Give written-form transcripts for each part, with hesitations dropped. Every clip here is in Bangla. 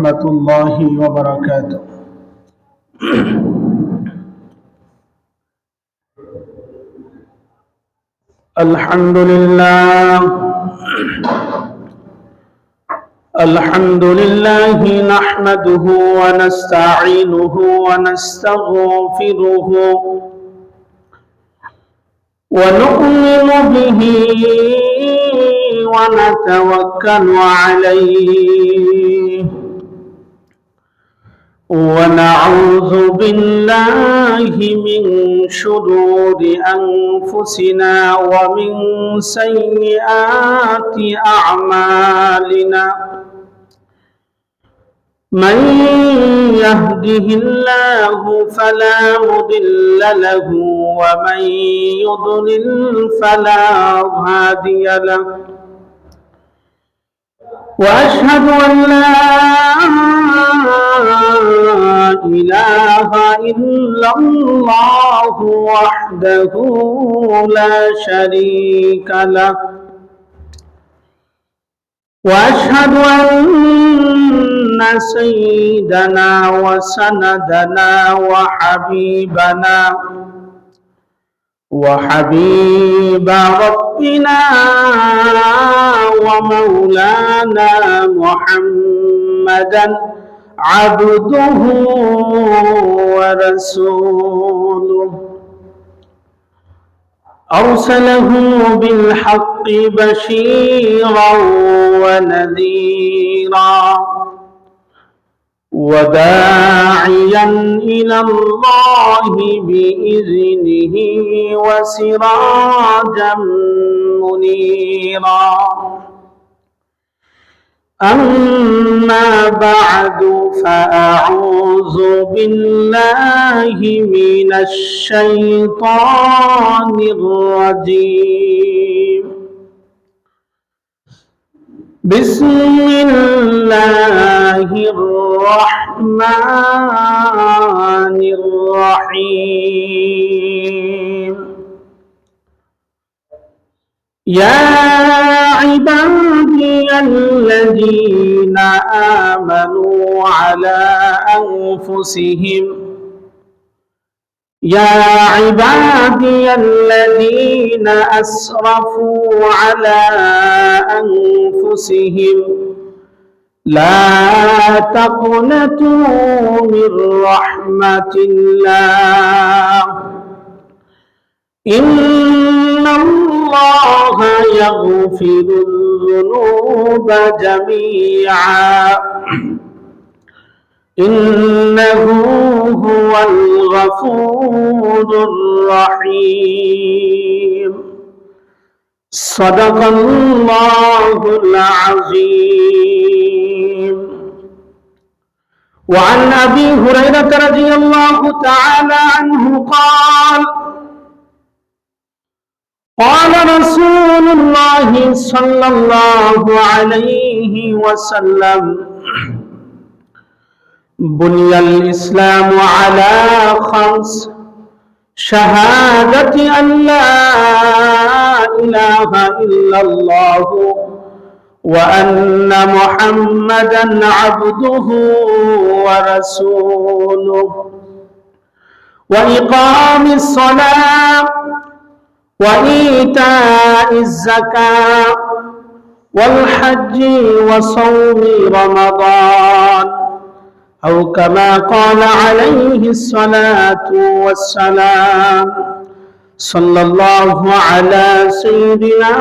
ورحمة الله وبركاته. الحمد لله نحمده ونستعينه ونستغفره ونؤمن به ونتوكل عليه ونعوذ بالله من شرور أنفسنا ومن سيئات أعمالنا. من يهده الله فلا مضل له ومن يضلل فلا هادي له. وأشهد أن لا إله إلا الله وحده لا شريك له. وأشهد أن سيدنا وسندنا وحبيب ربنا ومولانا محمدا عبده ورسوله أرسله بالحق بشيرا ونذيرا وداعيا إلى الله بإذنه وسراجا منيرا. أما بعد فأعوذ بالله من الشيطان الرجيم. بسم الله الرحمن الرحيم. يا عبادي الذين آمنوا على أنفسهم يا عبادي الذين أسرفوا على أنفسهم لا تقنطوا من رحمة الله إن الله يغفر الذنوب جميعا إنه هو الغفور الرحيم. صدق الله العظيم. وعن أبي هريرة رضي الله تعالى عنه قال قال رسول الله صلى الله عليه وسلم بني الإسلام على خمس شهادة أن لا إله إلا الله وأن محمدا عبده ورسوله وإقام الصلاة وإيتاء الزكاة والحج وصوم رمضان أو كما قال عليه الصلاة والسلام. صلى الله على سيدنا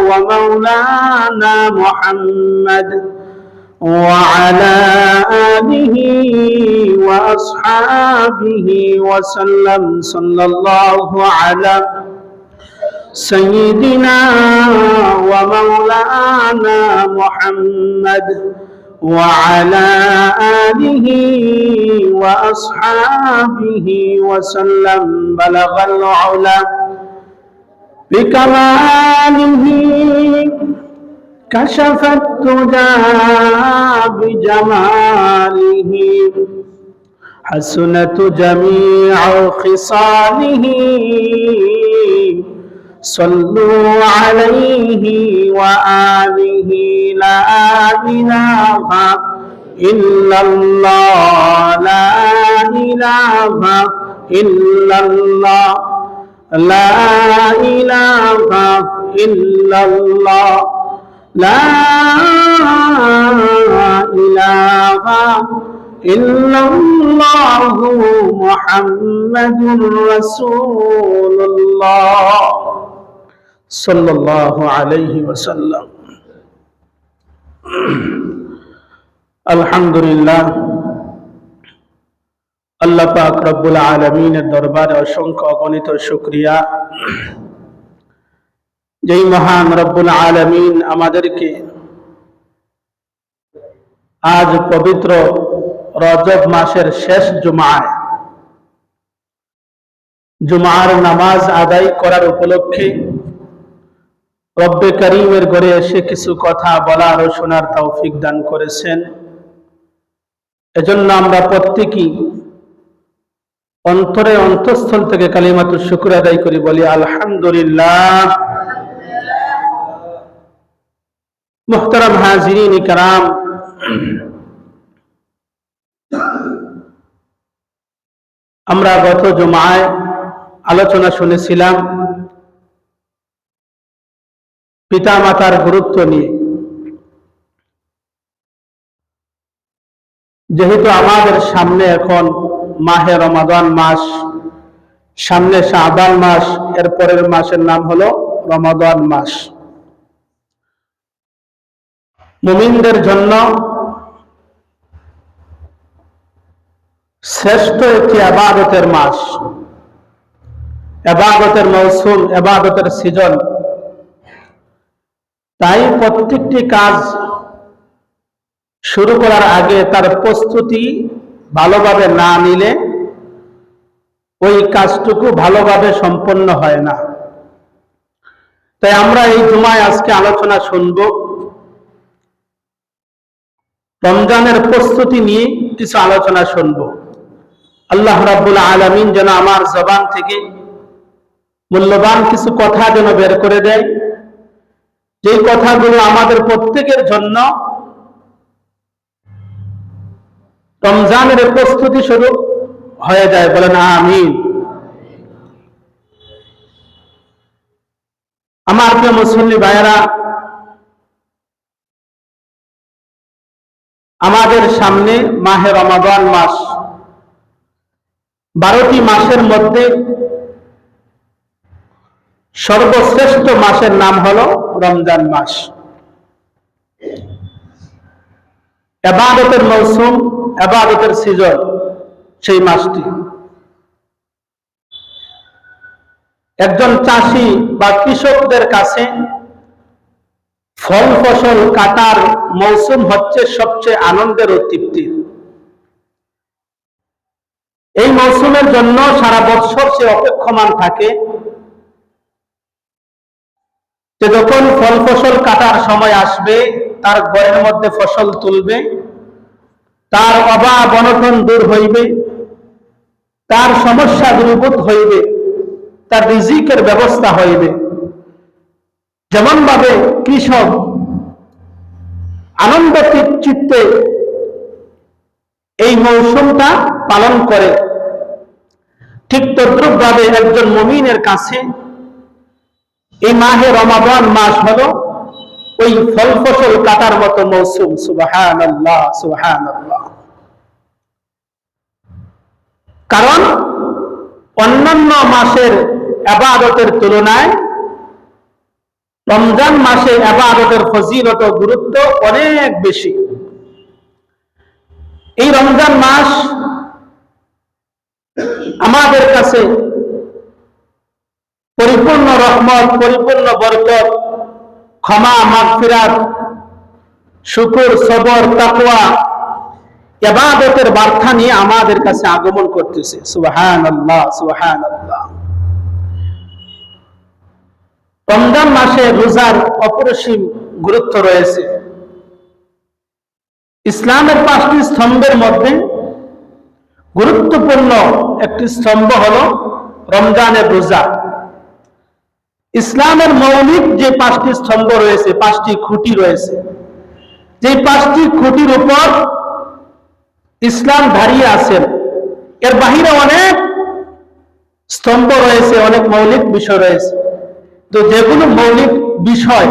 ومولانا محمد وعلى آله وأصحابه وسلم. صلى الله على سيدنا ومولانا محمد وعلى آله وأصحابه وسلم. بلغ العلا بكماله كشف الدجى بجماله حسنت جميع خصاله صلوا عليه وآله لا إله ইল্লাল্লাহ লা ইলাহা ইল্লাল্লাহ লা ইলাহা ইল্লাল্লাহ লা ইলাহা ইল্লাল্লাহু মুহাম্মাদুর রাসূলুল্লাহ সাল্লাল্লাহু আলাইহি ওয়াসাল্লাম। আলহামদুলিল্লাহ, আল্লাহ পাক রব্বুল আলামিনের দরবারে অসংখ্য অগণিত শুকরিয়া, যেই মহান রব্বুল আলামিন আমাদেরকে আজ পবিত্র রজব মাসের শেষ জুমার নামাজ আদায় করার উপলক্ষে রব্বে করিমের ঘরে এসে কিছু কথা বলার ও শোনার তৌফিক দান করেছেন। এজন্য আমরা প্রত্যেকেই অন্তরে অন্তঃস্থল থেকে কালিমাতুশ শুকর আদায় করি, বলি আলহামদুলিল্লাহ। মুহতারাম হাজিরিন ইকরাম, আমরা গত জুমায় আলোচনা শুনেছিলাম পিতা মাতার গুরুত্ব নিয়ে। যেহেতু আমাদের সামনে এখন মাহে রমাদান মাস, সামনে শাবান মাস, এর পরের মাসের নাম হলো রমাদান মাস। মুমিনদের জন্য শ্রেষ্ঠ একটি ইবাদতের মাস, ইবাদতের মৌসুম, ইবাদতের সিজন। তাই প্রত্যেকটি কাজ শুরু করার আগে তার প্রস্তুতি ভালোভাবে না নিলে ওই কাজটুকু ভালোভাবে সম্পন্ন হয় না। তাই আমরা এই জুমায় আজকে আলোচনা শুনব রমজানের প্রস্তুতি নিয়ে কিছু আলোচনা শুনব। আল্লাহ রাব্বুল আলামিন যেন আমার জবান থেকে মূল্যবান কিছু কথা যেন বের করে দেয়, যে কথাগুলো আমাদের প্রত্যেকের জন্য রমজানের প্রস্তুতি শুরু হয়ে যায়। বলেন আমিন। আমার প্রিয় মুসল্লি ভাইয়েরা, আমাদের সামনে মাহে রমাদান মাস। 12টি মাসের মধ্যে সর্বশ্রেষ্ঠ মাসের নাম হলো রমজান মাস। ইবাদতের মৌসুম, ইবাদতের সিজন সেই মাসটি। একজন চাষি বা কৃষকদের কাছে ফল ফসল কাটার মৌসুম হচ্ছে সবচেয়ে আনন্দের ও তৃপ্তির। এই মৌসুমের জন্য সারা বছর সে অপেক্ষমান থাকে যে যখন ফল ফসল কাটার সময় আসবে, তার ঘরের মধ্যে ফসল তুলবে, তার অভাব অনটন দূর হইবে, তার সমস্যা দূরীভূত হইবে, তার রিজিকের ব্যবস্থা হইবে। যেমন ভাবে কৃষক আনন্দ চিত্তে এই মৌসুমটা পালন করে, ঠিক তদ্রূপ ভাবে একজন মুমিনের কাছে এই মাহে রমাদান মাস হলো ওই ফল ফসল কাটার মতো মৌসুম। সুবহানাল্লাহ, সুবহানাল্লাহ। কারণ অন্যান্য মাসের ইবাদতের তুলনায় রমজান মাসে ইবাদতের ফজিলত ও গুরুত্ব অনেক বেশি। এই রমজান মাস আমাদের কাছে পরিপূর্ণ রহমত, পরিপূর্ণ বরকত, ক্ষমা, মাগফিরাত, শুকর, সবর, তাকওয়া, ইবাদতের বার্তা নিয়ে আমাদের কাছে আগমন করতেছে। সুবহানাল্লাহ, সুবহানাল্লাহ। রমজান মাসে রোজার অপরিসীম গুরুত্ব রয়েছে। ইসলামের 5টি স্তম্ভের মধ্যে গুরুত্বপূর্ণ একটি স্তম্ভ হলো রমজানের রোজা। ইসলামের মৌলিক যে 5টি স্তম্ভ রয়েছে, 5টি খুঁটি রয়েছে, যে 5টি খুঁটির উপর ইসলাম দাঁড়িয়ে আছেন। এর বাহিরে অনেক স্তম্ভ রয়েছে, অনেক মৌলিক বিষয় রয়েছে। তো যেগুলো মৌলিক বিষয়,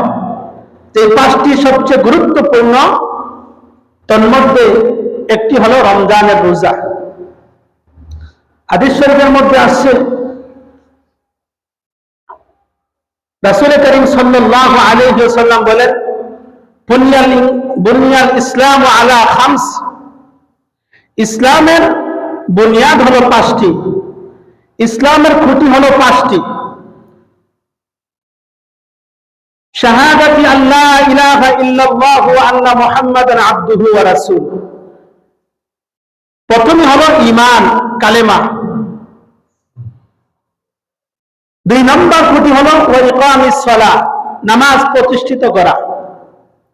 এই পাঁচটি সবচেয়ে গুরুত্বপূর্ণ, তন্মধ্যে একটি হলো রমজানের রোজা। হাদিস শরীফের মধ্যে আসছে, রাসূল করিম সাল্লাল্লাহু আলাইহি ওয়াসাল্লাম বলেন, বুনিয়াল ইসলাম আলা খামস, ইসলামের বুনিয়াদ হলো পাঁচটি, ইসলামের খুঁটি হলো পাঁচটি। শাহাদাতি আল্লাহ ইলাহা ইল্লাল্লাহ ওয়া আন্না মুহাম্মাদান আবদুহু ওয়া রাসূল। প্রথমে হলো ঈমান, কালেমা। দুই নম্বর খুঁটি হলো ওয়া ইকামিস সালাহ, নামাজ প্রতিষ্ঠিত করা,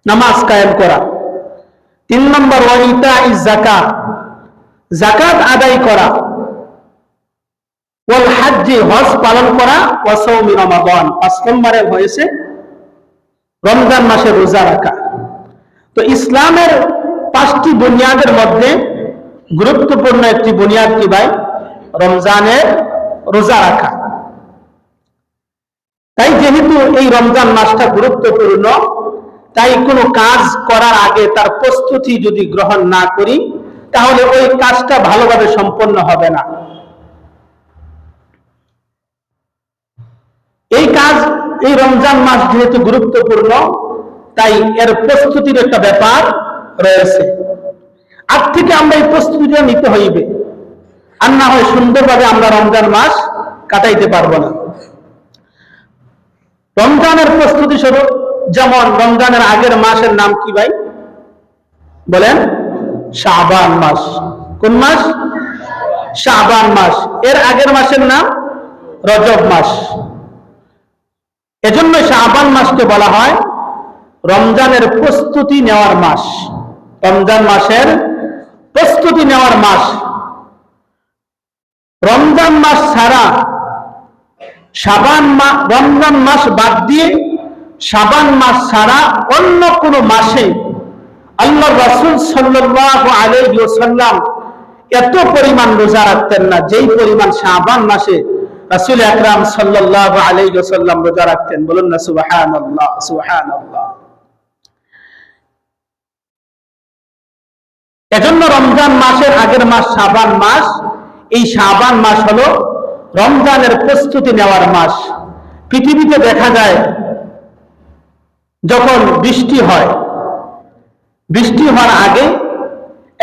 নামাজ কায়েম করা। তিন নম্বর ওয়া ইতাইজ যাকাত, যাকাত আদায় করা। ওয়াল হাজ্জি, হজ পালন করা। ওয়া সাওমি রমাদান, ৫ নম্বরে হয়েছে রমজান মাসে রোজা রাখা। তো ইসলামের পাঁচটি বুনিয়াদের মধ্যে গুরুত্বপূর্ণ একটি বুনিয়াদ কি ভাই? রমজানের রোজা রাখা। তাই যেহেতু এই রমজান মাসটা গুরুত্বপূর্ণ, তাই কোনো কাজ করার আগে তার প্রস্তুতি যদি গ্রহণ না করি, তাহলে ওই কাজটা ভালোভাবে সম্পন্ন হবে না। এই কাজ, এই রমজান মাস যেহেতু গুরুত্বপূর্ণ, তাই এর প্রস্তুতির একটা ব্যাপার রয়েছে। আজ থেকে আমরা এই প্রস্তুতিটা নিতে হইবে, আর না হয় সুন্দরভাবে আমরা রমজান মাস কাটাইতে পারবো না। রমজানের প্রস্তুতি স্বরূপ, যেমন রমজানের আগের মাসের নাম কি ভাই বলেন? শাবান মাস। কোন মাস? শাবান মাস। এর আগের মাসের নাম রজব মাস। এজন্য শাবান মাসকে বলা হয় রমজানের প্রস্তুতি নেওয়ার মাস, রমজান মাসের প্রস্তুতি নেওয়ার মাস। রমজান মাস ছাড়া, রমজান মাস বাদ দিয়ে শাবান মাস ছাড়া অন্য কোন মাসে আল্লাহর রাসূল সাল্লাল্লাহু আলাইহি ওয়াসাল্লাম এত পরিমাণ রোজা রাখতেন না, যেই পরিমাণ শাবান মাসে রাসূল আকরাম সাল্লাল্লাহু আলাইহি ওয়াসাল্লাম রোজা রাখতেন। বলুন না সুবহানাল্লাহ, সুবহানাল্লাহ। এজন্য রমজান মাসের আগের মাস শাবান মাস। এই শাবান মাস হলো রমজানের প্রস্তুতি নেওয়ার মাস। পৃথিবীতে দেখা যায় যখন বৃষ্টি হয়, বৃষ্টি হওয়ার আগে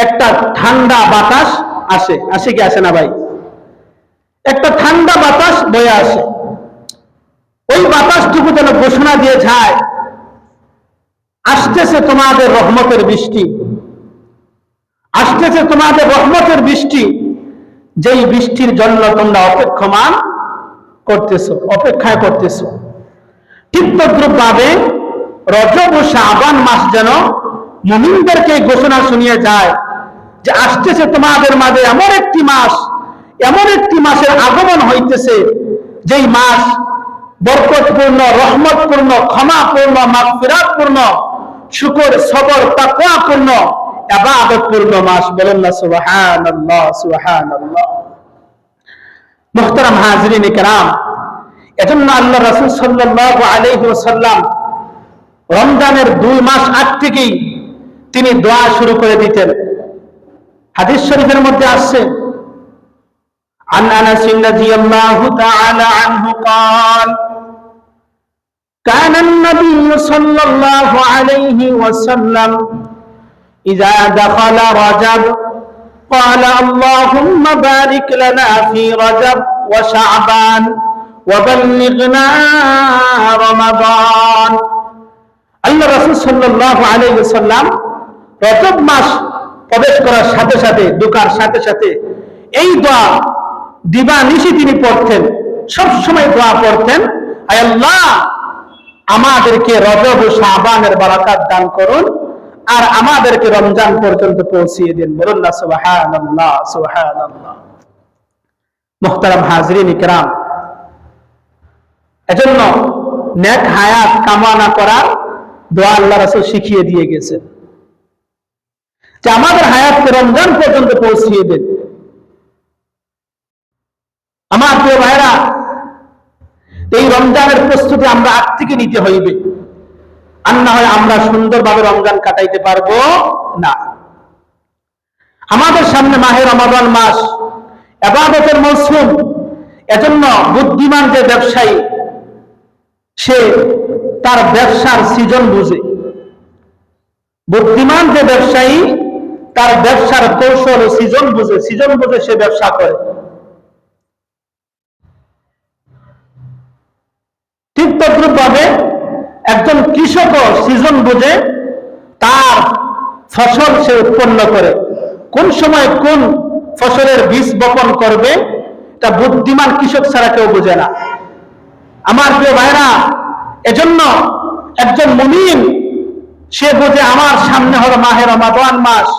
একটা ঠান্ডা বাতাস আসে, আসে কি আসে না ভাই? একটা ঠান্ডা বাতাস বয়ে আসে। ওই বাতাসটুকু যেন ঘোষণা দিয়ে যায়, আসতেছে তোমাদের রহমতের বৃষ্টি, আসতেছে তোমাদের রহমতের বৃষ্টি, যেই বৃষ্টির জন্য তোমরা অপেক্ষমান করতেছো, অপেক্ষায় করতেছো। ঠিক তদ্রূপভাবে রজব ও শাবান মাস যেন মুমিনদেরকে ঘোষণা শুনিয়ে যায় যে আসতেছে তোমাদের মাঝে এমন একটি মাস, এমন একটি মাসের আগমন হইতেছে, যেই মাস বরকতপূর্ণ, রহমতপূর্ণ, ক্ষমাপূর্ণ, মাগফিরাতপূর্ণ, শুকর, সবর, তাকওয়াপূর্ণ, ইবাদতপূর্ণ মাস। বলেন না সুবহানাল্লাহ, সুবহানাল্লাহ। মুহতারাম হাজিরিন কিরাম, এজন্য আল্লাহ রাসূল সাল্লাল্লাহু আলাইহি ওয়াসাল্লাম রমজানের 2 মাস আগ থেকেই তিনি দোয়া শুরু করে দিতেন। হাদিস শরীফের মধ্যে আসছে, عن أنس رضي الله تعالى عنه قال كان النبي صلى الله عليه وسلم إذا دخل رجب قال اللهم بارك لنا في رجب وشعبان وبلغنا رمضان। আল্লাহ রাসূল সাল্লাল্লাহু আলাইহি ওয়াসাল্লাম রজব মাস প্রবেশ করার সাথে সাথে, ঢোকার সাথে সাথে এই দোয়া দিবানিশি তিনি পড়তেন, সব সময় দোয়া পড়তেন, আয় আল্লাহ আমাদেরকে রজব ও শাবানের বারাকাত দান করুন, আর আমাদেরকে রমজান পর্যন্ত পৌঁছিয়ে দিন। বলুন না সুবহানাল্লাহ, সুবহানাল্লাহ। মুহতারাম হাজিরিন কিরাম, এজন্য নেক হায়াত কামনা করার দোয়া আল্লাহ রাসূল শিখিয়ে দিয়ে গেছেন। যে আমাদের হায়াতকে রমজান পর্যন্ত পৌঁছিয়ে দেন। আমার প্রিয় ভাইরা, এই রমজানের প্রস্তুতি আমরা আগ থেকে নিতে হইবে, আর না হয় আমরা সুন্দরভাবে রমজান কাটাইতে পারবো না। আমাদের সামনে মাহে রমাদান মাস, ইবাদতের মৌসুম। এজন্য বুদ্ধিমান যে ব্যবসায়ী, সে তার ব্যবসার সিজন বুঝে। বুদ্ধিমান যে ব্যবসায়ী, তার ব্যবসার কৌশল ও সিজন বুঝে সে ব্যবসা করে। ঠিক তদ্রূপ ভাবে একজন কৃষকও সিজন বুঝে তার ফসল সে উৎপন্ন করে। কোন সময় কোন ফসলের বীজ বপন করবে, তা বুদ্ধিমান কৃষক ছাড়া কেউ বোঝে না। আমার প্রিয় ভাইরা, এজন্য একজন মুমিন সে বোঝে আমার সামনে হলো মাহে রমাদান মাস,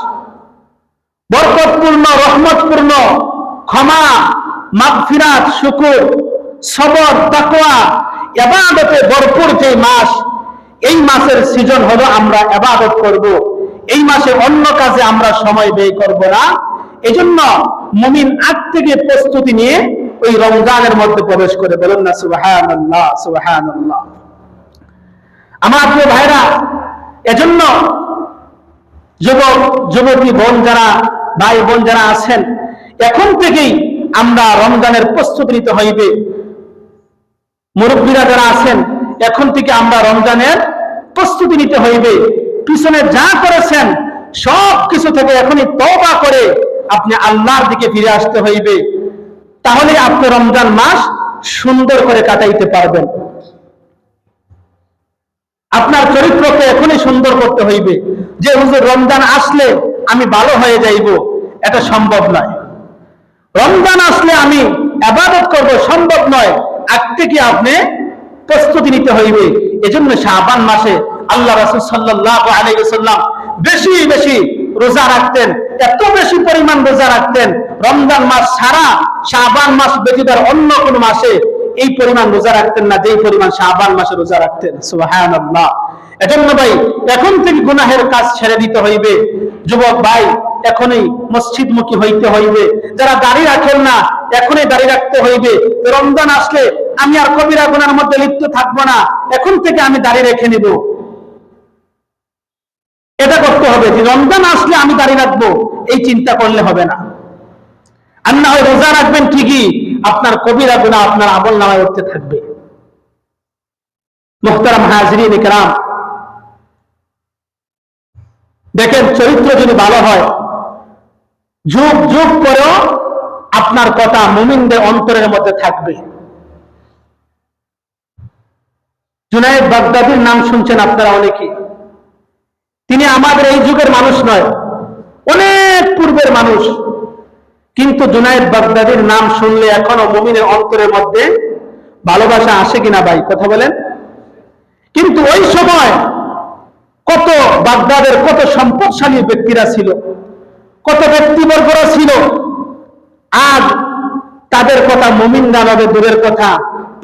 বরকতপূর্ণ, রহমতপূর্ণ, ক্ষমা, মাগফিরাত, শুকর, সবর, তাকওয়া, ইবাদতে ভরপুর যে মাস। এই মাসের সিজন হলো আমরা ইবাদত করব, এই মাসে অন্য কাজে আমরা সময় ব্যয় করব না। এজন্য মুমিন আগ থেকে প্রস্তুতি নিয়ে ওই রমজানের মধ্যে প্রবেশ করে। বলুন না সুবহানাল্লাহ, সুবহানাল্লাহ। আমার প্রিয় ভাইরা, এজন্য যুবক যুবতী বোন যারা, ভাই বোন যারা আছেন, এখন থেকেই আমরা রমজানের প্রস্তুতি নিতে হইবে। মুরব্বীরা যারা আছেন, এখন থেকে আমরা রমজানের প্রস্তুতি নিতে হইবে। পিছনে যা করেছেন সব কিছু থেকে এখনই তওবা করে আপনি আল্লাহর দিকে ফিরে আসতে হইবে। তাহলে আপনি রমজান মাস সুন্দর করে কাটাইতে পারবেন। আপনার চরিত্রকে এখনই সুন্দর করতে হইবে। যে হুজুর রমজান আসলে আমি ভালো হয়ে যাইব, এটা সম্ভব নয়। রমজান আসলে আমি ইবাদত করব, সম্ভব নয়। আগ থেকে আপনি প্রস্তুতি নিতে হইবে। এজন্য শাবান মাসে আল্লাহ রাসূল সাল্লাল্লাহু আলাইহি ওয়াসাল্লাম বেশি বেশি রোজা রাখতেন, এত বেশি পরিমাণ রোজা রাখতেন, রমজান মাস ছাড়া শাবান মাস ব্যতীত অন্য কোন মাসে এই পরিমাণ রোজা রাখতেন না, যেই পরিমাণ শাবান মাসে রোজা রাখতেন। সুবহানাল্লাহ। এজন্য ভাই, এখন থেকে গুনাহের কাজ ছেড়ে দিতে হইবে। যুবক ভাই, এখনই মসজিদমুখী হইতে হইবে। যারা দাড়ি রাখেন না, এখনই দাড়ি রাখতে হইবে। রমজান আসলে আমি আর কবিরা গুনার মধ্যে লিপ্ত থাকবো না, এখন থেকে আমি দাড়ি রেখে নিব। এটা করতে হবে যে রমজান আসলে আমি দাড়ি রাখবো, এই চিন্তা করলে হবে না। আর না হয় রোজা রাখবেন ঠিকই, আপনার কবিরা গুনাহ আপনার আমল নামায় উঠতে থাকবে। মুহতারাম হাজরিন ইকরাম, দেখেন চরিত্র যদি ভালো হয়, যুগ যুগ পরেও আপনার কথা মুমিনদের অন্তরের মধ্যে থাকবে। জুনায়েদ বাগদাদীর নাম শুনছেন আপনারা অনেকেই। তিনি আমাদের এই যুগের মানুষ নয়, অনেক পূর্বের মানুষ। কিন্তু জুনায়েদ বাগদাদীর নাম শুনলে এখনো মুমিনের অন্তরের মধ্যে ভালোবাসা আসে কিনা ভাই, কথা বলেন? কিন্তু ওই সময় কত বাগদাদের কত সম্পদশালী ব্যক্তিরা ছিল, কত ব্যক্তিবর্গরা ছিল। আজ তাদের কথা মুমিন জানাবে দূরের কথা,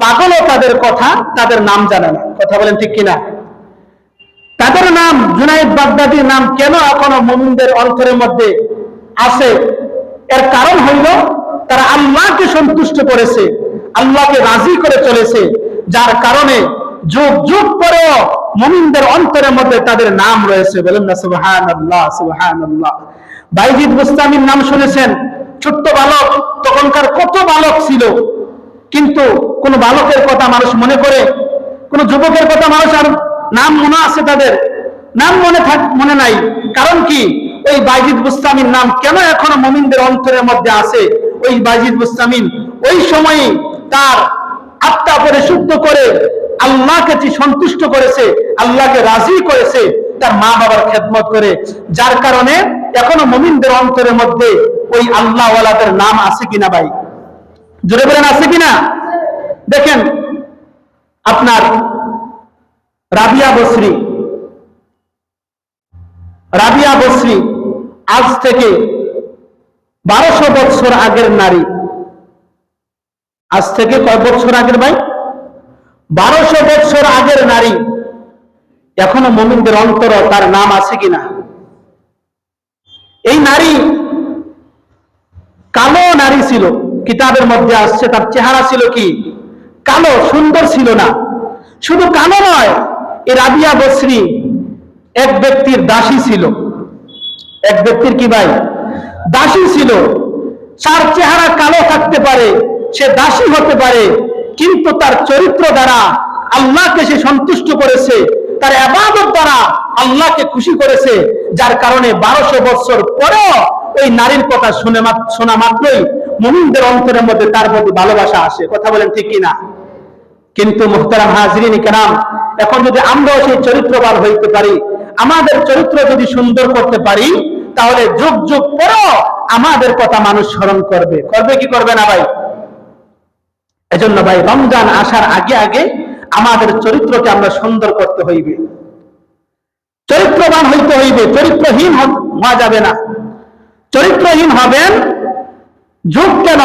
পাগলও তাদের কথা, তাদের নাম জানে না। কথা বলেন ঠিক কিনা? তাদের নাম, জুনায়েদ বাগদাদীর নাম কেন এখনো মুমিনদের অন্তরের মধ্যে আছে? এর কারণ হইল তারা আল্লাহকে সন্তুষ্ট করেছে, আল্লাহকে রাজি করে চলেছে, যার কারণে যুগ যুগ পরেও মুমিনদের অন্তরের মধ্যে তাদের নাম রয়েছে। বলেন না সুবহানাল্লাহ, সুবহানাল্লাহ। বাইজিদ বুস্তামির নাম শুনেছেন? ছোট্ট বালক, তখনকার কত বালক ছিল, কিন্তু কোন বালকের কথা মানুষ মনে করে? কোন যুবকের কথা মানুষ আর নাম মনে আছে? তাদের নাম মনে নাই। কারণ কি? ওই বাইজিদ বুস্তামির নাম কেন এখনো মুমিনদের অন্তরের মধ্যে আছে? ওই বাইজিদ বুস্তামিন ওই সময়ে তার আত্মা পরিশুদ্ধ করে আল্লাহকে সন্তুষ্ট করেছে, আল্লাহকে রাজি করেছে, তার মা বাবার খেদমত করে, যার কারণে এখনো মুমিনদের অন্তরের মধ্যে ওই আল্লাহ ওয়ালাদের নাম আছে কিনা ভাই? জোরে বলেন, আছে কিনা? দেখেন আপনার রাবিয়া বসরি, রাবিয়া বসরি আজ থেকে 1200 বছর আগের নারী। আজ থেকে কয় বছর আগের ভাই? 1200 বছর আগের নারী। এখনো মুমিনদের অন্তর তার নাম আছে কিনা? এই নারী কালো নারী ছিল, কিতাবের মধ্যে আসছে তার চেহারা ছিল কি কালো, সুন্দর ছিল না। শুধু কালো নয়, এই রাবিয়া বসরি এক ব্যক্তির দাসী ছিল। এক ব্যক্তির কি ভাই দাসী ছিল। তার চেহারা কালো থাকতে পারে, সে দাসী হতে পারে, কিন্তু তার চরিত্র দ্বারা আল্লাহকে সে সন্তুষ্ট করেছে, তার ইবাদত দ্বারা আল্লাহকে খুশি করেছে, যার কারণে 1200 বছর পরেও ওই নারীর কথা শোনা মাত্রই মুমিনদের অন্তরের মধ্যে তার প্রতি ভালোবাসা আসে। কথা বলেন ঠিক কিনা? কিন্তু মুহতারাম হাজরিন কিরাম, এখন যদি আমরাও সেই চরিত্রবান হইতে পারি, আমাদের চরিত্র যদি সুন্দর করতে পারি, তাহলে যুগ যুগ পরেও আমাদের কথা মানুষ স্মরণ করবে। করবে কি করবে না ভাই? এজন্য ভাই, রমজান আসার আগে আগে আমাদের চরিত্রকে আমরা সুন্দর করতে হইবে, চরিত্রবান হইতে হইবে। চরিত্রহীন হওয়া যাবে না। চরিত্রহীন হবেন, যুগ কেন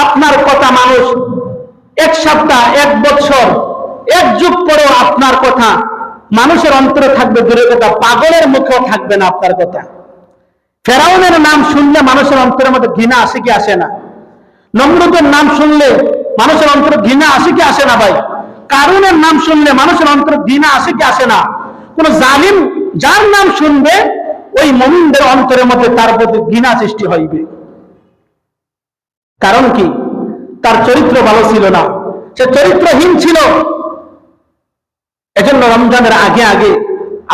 আপনার কথা মানুষ এক সপ্তাহ, এক বছর, এক যুগ পরেও আপনার কথা মানুষের অন্তরে থাকবে, দূরের কথা পাগলের মুখেও থাকবে না আপনার কথা। ফেরাউনের নাম শুনলে মানুষের অন্তরের মধ্যে ঘৃণা আসে কি আসে না? নমরুদের নাম শুনলে মানুষের অন্তরে ঘৃণা আসে কি আসে না ভাই? কারুনের নাম শুনলে মানুষের অন্তরে ঘৃণা আসে কি আসে না? কোন জালিম যার নাম শুনবে, ওই মুমিনদের অন্তরের মধ্যে তার প্রতি ঘৃণা সৃষ্টি হইবে। কারণ কি? তার চরিত্র ভালো ছিল না, সে চরিত্রহীন ছিল। এজন্য রমজানের আগে আগে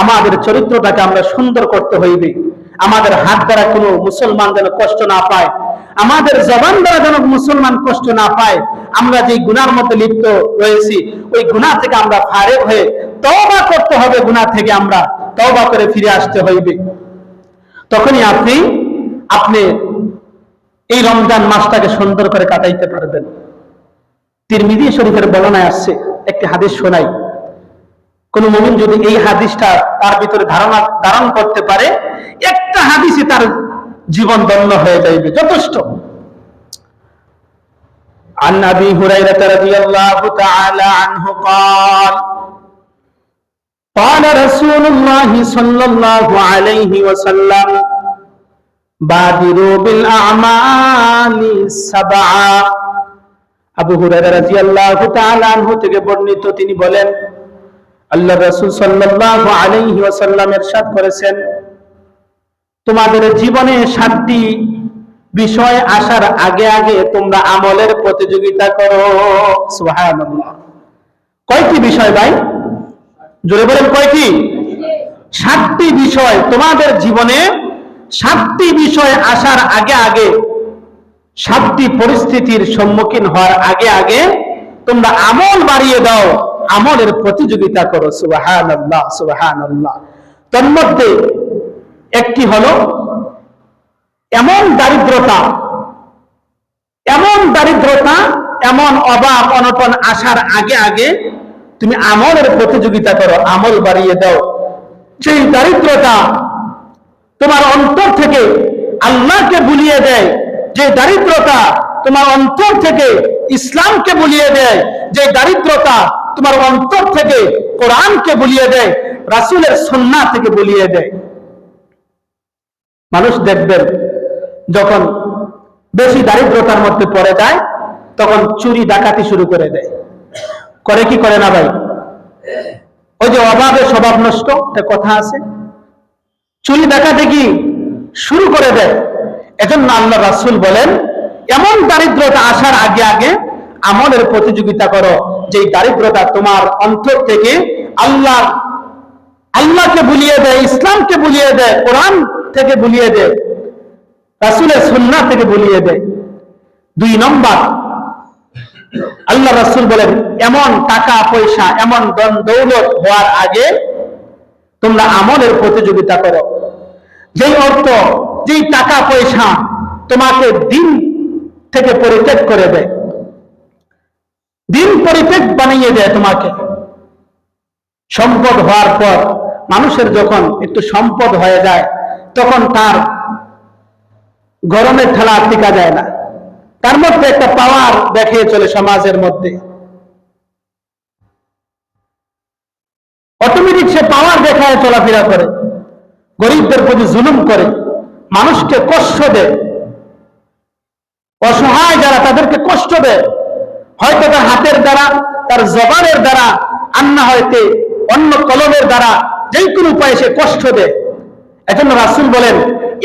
আমাদের চরিত্রটাকে আমরা সুন্দর করতে হইবে। আমাদের হাত দ্বারা কোনো মুসলমান যেন কষ্ট না পায়, আমাদের জবান দ্বারা যেন মুসলমান কষ্ট না পায়। আমরা যে গুনার মধ্যে লিপ্ত রয়েছি, ওই গুনাহ থেকে আমরা ফারেক হয়ে তওবা করতে হবে। গুনাহ থেকে আমরা তওবা করে ফিরে আসতে হইবে। তখনই আপনি এই রমজান মাসটাকে সুন্দর করে কাটাইতে পারবেন। তিরমিজি শরীফের বর্ণনায় আসছে, একটি হাদিস শোনাই। কোন মুমিন যদি এই হাদিসটা তার ভিতরে ধারণ করতে পারে, একটা হাদিসই তার জীবন ধন্য হয়ে যাবে, যথেষ্ট। عن أبي هريرة رضي الله تعالى عنه قال قال رسول الله صلى الله عليه وسلم بادروا بالأعمال سبعا। আবু হুরায়রা রাদিয়াল্লাহু তাআলা আনহু থেকে বর্ণিত, তিনি বলেন, আল্লাহর রাসূল সাল্লাল্লাহু আলাইহি ওয়াসাল্লাম ইরশাদ করেছেন, তোমাদের জীবনে 7টি বিষয় আসার আগে আগে তোমরা আমলের প্রতিযোগিতা করো। সুবহানাল্লাহ। কয়টি বিষয় ভাই? জোরে বলেন, কয়টি? 7টি বিষয়। তোমাদের জীবনে 7টি বিষয় আসার আগে আগে, 7টি পরিস্থিতির সম্মুখীন হওয়ার আগে আগে তোমরা আমল বাড়িয়ে দাও, আমলের প্রতিযোগিতা করো। সুবহানাল্লাহ, সুবহানাল্লাহ। তার মধ্যে একটি হলো এমন দারিদ্রতা, এমন অভাব অনটন আসার আগে আগে তুমি আমলের প্রতিযোগিতা করো, আমল বাড়িয়ে দাও। সেই দারিদ্রতা তোমার অন্তর থেকে আল্লাহকে ভুলিয়ে দেয়, যে দারিদ্রতা তোমার অন্তর থেকে ইসলামকে ভুলিয়ে দেয়, যে দারিদ্রতা তোমার অন্তর থেকে কোরআনকে ভুলিয়ে দেয়, রাসূলের সুন্নাহ থেকে ভুলিয়ে দেয়। মানুষ দেখবেন যখন বেশি দারিদ্রতার মধ্যে পড়ে যায়, তখন চুরি ডাকাতি শুরু করে দেয়। করে কি করে না ভাই? ওই যে অভাবে স্বভাব নষ্ট একটা কথা আছে, চুরি ডাকাতি কি শুরু করে দেয়। এজন্য আল্লাহ রাসূল বলেন, এমন দারিদ্রতা আসার আগে আগে আমলের প্রতিযোগিতা করো, যে দারিদ্রতা তোমার অন্তর থেকে আল্লাহকে ভুলিয়ে দেয়, ইসলামকে ভুলিয়ে দেয়, কোরআন থেকে ভুলিয়ে দেয়, রাসূলের সুন্নাহ থেকে ভুলিয়ে দেয়। 2 নম্বর, আল্লাহ রাসূল বলেন, এমন টাকা পয়সা, এমন ধন দৌলত হওয়ার আগে তোমরা আমলের প্রতিযোগিতা করো, যেই অর্থ, যেই টাকা পয়সা তোমাকে দিন থেকে পরিত্যাগ করে দেয়, দিন পরিত্যাগ বানিয়ে দেয় তোমাকে। সম্পদ হওয়ার পর মানুষের যখন একটু সম্পদ হয়ে যায়, তখন তার গরমের ঠেলা টিকা যায় না, তার মধ্যে একটা পাওয়ার দেখিয়ে চলে সমাজের মধ্যে, অটোমেটিক সে পাওয়ার দেখায় চলাফেরা করে, গরিবদের প্রতি জুলুম করে, মানুষকে কষ্ট দেয়, অসহায় যারা তাদেরকে কষ্ট দেয়, হয়তো তার হাতের দ্বারা, তার জবানের দ্বারা, আর না হয়তো অন্য কলমের দ্বারা, যে কোনো উপায়ে সে কষ্ট দেয়। এজন্য রাসূল বলেন,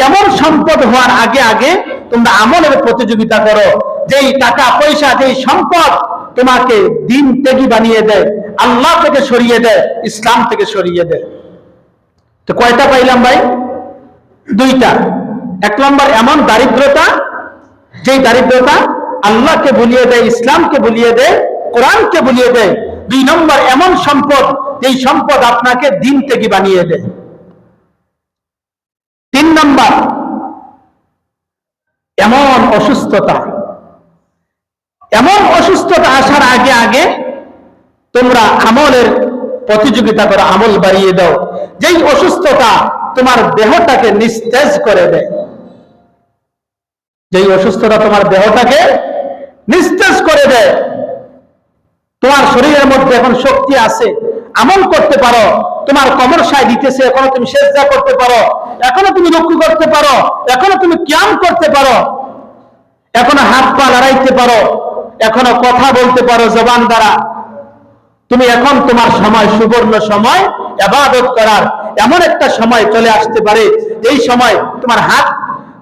এমন সম্পদ হওয়ার আগে আগে তোমরা আমলের প্রতিযোগিতা করো, যেই টাকা পয়সা, যেই সম্পদ তোমাকে দিন ত্যাগী বানিয়ে দেয়, আল্লাহ থেকে সরিয়ে দেয়, ইসলাম থেকে সরিয়ে দেয়। তো কয়টা পাইলাম ভাই? দুইটা। এক নম্বর এমন দারিদ্রতা, যেই দারিদ্রতা আল্লাহকে ভুলিয়ে দেয়, ইসলামকে ভুলিয়ে দেয়, কোরআনকে ভুলিয়ে দেয়। দুই নম্বর এমন সম্পদ, যেই সম্পদ আপনাকে দিন ত্যাগী বানিয়ে দেয়। তিন নম্বর এমন অসুস্থতা, এমন অসুস্থতা আসার আগে আগে তোমরা আমলের প্রতিযোগিতা করো, আমল বাড়িয়ে দাও, যেই অসুস্থতা তোমার দেহটাকে নিস্তেজ করে দেয়, যেই অসুস্থতা তোমার দেহটাকে নিস্তেজ করে দেয়। তোমার শরীরের মধ্যে এখন শক্তি আছে, আমল করতে পারো, তোমার কমর সায় দিতেছে, এখনো তুমি সেজদা করতে পারো, এখনো তুমি রুকু করতে পারো, এখনো তুমি কিয়াম করতে পারো, এখনো হাত পা লড়াইতে পারো, এখনো কথা বলতে পারো জবান দ্বারা। তুমি এখন তোমার সময়, সুবর্ণ সময় ইবাদত করার। এমন একটা সময় চলে আসতে পারে, এই সময় তোমার হাত